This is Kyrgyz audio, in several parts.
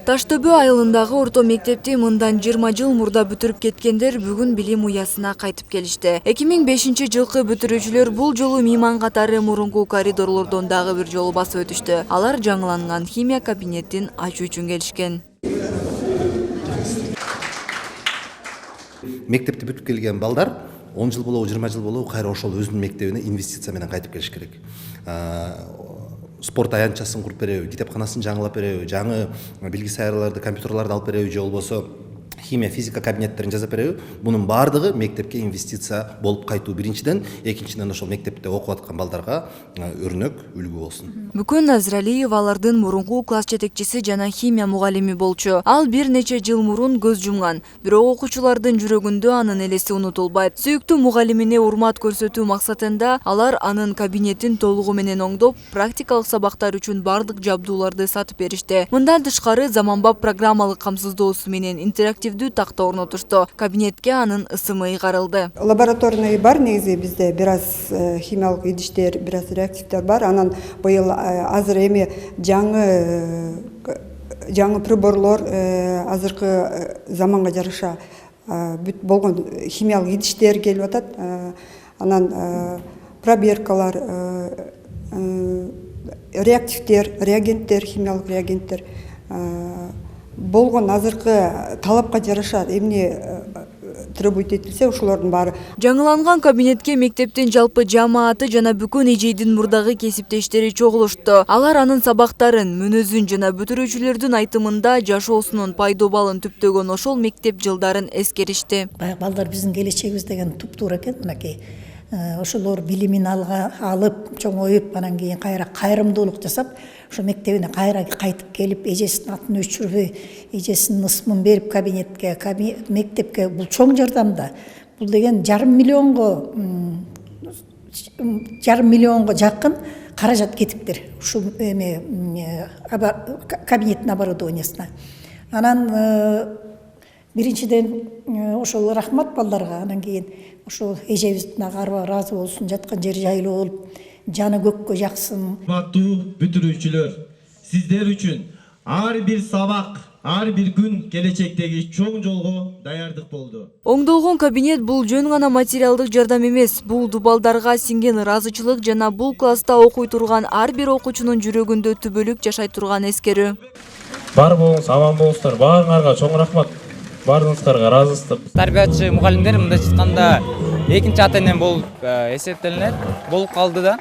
Таштөбө айылындагы орто мектепти мындан 20 жыл мурда бүтүрүп кеткендер бүгүн билим уясына кайтып келишти. 2005 жылкы бүтүрүүчүлөр бул жолу мейман катары мурунку коридорлордон дагы бир жолу басып өтүштү. Алар жаңыланган химия кабинетин ачуу үчүн келишкен. Мектепти бүтүп келген балдар 10 жыл болобу, 20 жыл болобу кайра ошол өзүнүн мектебине инвестиция менен кайтып келиш керек. Спорт аянтчасын куруп береби, китепканасын жаңылап береби, жаңы билgisayarlарды, компьютерларды алып береби, же болбосо химия, физика кабинеттерин жасап береби. Бунун баардыгы мектепке инвестиция болуп кайтуу биринчиден, экинчиден ошол мектепте окуп аткан балдарга өрнөк, үлгү болсун. Бүкөн Назиралиев алардын мурунку класс жетекчиси жана химия мугалими болчу. Ал бир нече жыл мурун көз жумган. Бирок окуучулардын жүрөгүндө анын элеси унутулбайт. Сүйүктүү мугалимине урмат көрсөтүү максатында алар анын кабинетин толугу менен оңдоп, практикалык сабактар үчүн бардык жабдууларды сатып беришти. Мындан тышкары заманбап программалык камсыздоосу менен интерактивдүү такта орнотушту. Кабинетке анын ысымы ыйгарылды. Лабораторный бар негизи бизде, бир аз химиялык идиштер, бир аз реактивдер бар. Анан быйыл азыр эми жаңы приборлор азыркы заманга жараша бүт болгон химиялык идиштер келип атат. Анан пробиркалар, реактивдер, реагенттер, химиялык реагенттер болгон азыркы талапка жараша эмне требует этилсе ошолордун баары. Жаңыланган кабинетке мектептин жалпы жамааты жана бүкөн эжейдин мурдагы кесиптештери чогулушту. Алар анын сабактарын, мүнөзүн жана бүтүрүүчүлөрдүн айтымында жашоосунун пайдо балын түптөгөн ошол мектеп жылдарын эскеришти. Баягы балдар биздин келечегибиз деген туп-туура экен, мынакей. Ошолор билимин алып, чоңоюп, анан кийин кайра кайрымдуулук жасап, ошо мектебине кайра кайтып келип, эжесинин атын өчүрбөй, эжесинин ысмын берип кабинетке, мектепке, бул чоң жардам да. Бул деген жарым миллионго жакын каражат кетиптир ушул кабинеттин оборудованиясына. Анан биринчиден ошол рахмат балдарга, анан кийин ошол эжебиздин арба ыраазы болсун, жаткан жери жайлуу болуп, жаны көккө жаксын. Урматтуу бүтүрүүчүлөр, сиздер үчүн ар бир сабак, ар бир күн келечектеги чоң жолго даярдык болду. Оңдолгон кабинет бул жөн гана материалдык жардам эмес, бул балдарга сиңген ыраазычылык жана бул класста окуй турган ар бир окуучунун жүрөгүндө түбөлүк жашай турган эскерүү. Бар болуңуз, аман болуңуздар, баарыңарга чоң рахмат. Баарыңыздарга ыраазыбыз. Тарбиячы мугалимдер мындай айтканда экинчи ата-энем болуп эсептелинет, болуп калды да.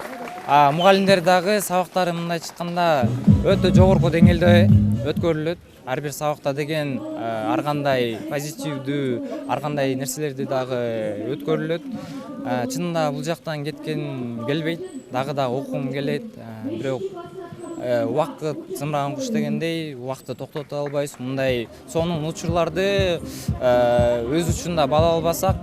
Мугалимдер дагы сабактары мындай айтканда өтө жогорку деңгээлде өткөрүлөт. Ар бир сабакта деген ар кандай позитивдүү, ар кандай нерселерди дагы өткөрүлөт. Чынында бул жактан кеткем келбейт, дагы окугум келет. Бирок убакыт зымыраган куш дегендей, убакытты токтото албайбыз. Мындай сонун учурларды өз учунда бала албасак,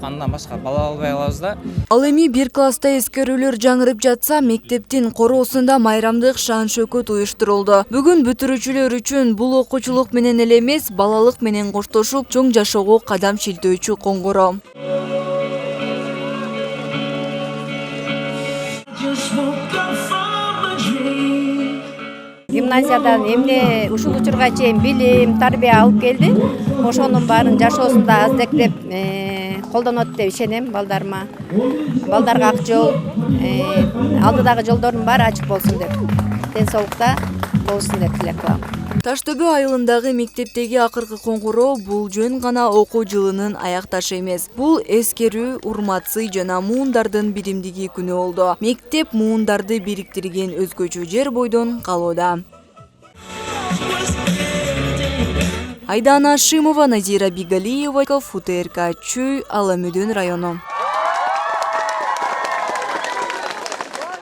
андан башка бала албай калабыз да. Ал эми бир класста эскерүүлөр жаңырып жатса, мектептин короосунда майрамдык шан-шөкөт уюштурулду. Бүгүн бүтүрүүчүлөр үчүн бул окуучулук менен эле эмес, балалык менен коштошуп, чоң жашоого кадам шилтөөчү коңгуроо. Гимназиядан эмне ушул учурга чейин билим, тарбия алып келди. Ошонун баарын жашоосунда аздектеп колдонот деп ишенем балдарыма. Балдарга ак жол, алдыдагы жолдордун баары ачык болсун деп, ден соолукта болсун деп тилек кылам. Таштөбө айылындагы мектептеги акыркы коңгуроо бул жөн гана окуу жылынын аякташы эмес. Бул эскерүү, урматсый жана муундардын биримдиги күнү болду. Мектеп муундарды бириктирген өзгөчө жер бойдон калууда. Айдана Ашимова, Назира Бигалиева, ФТРК Чүй, Ала Мөдөн району.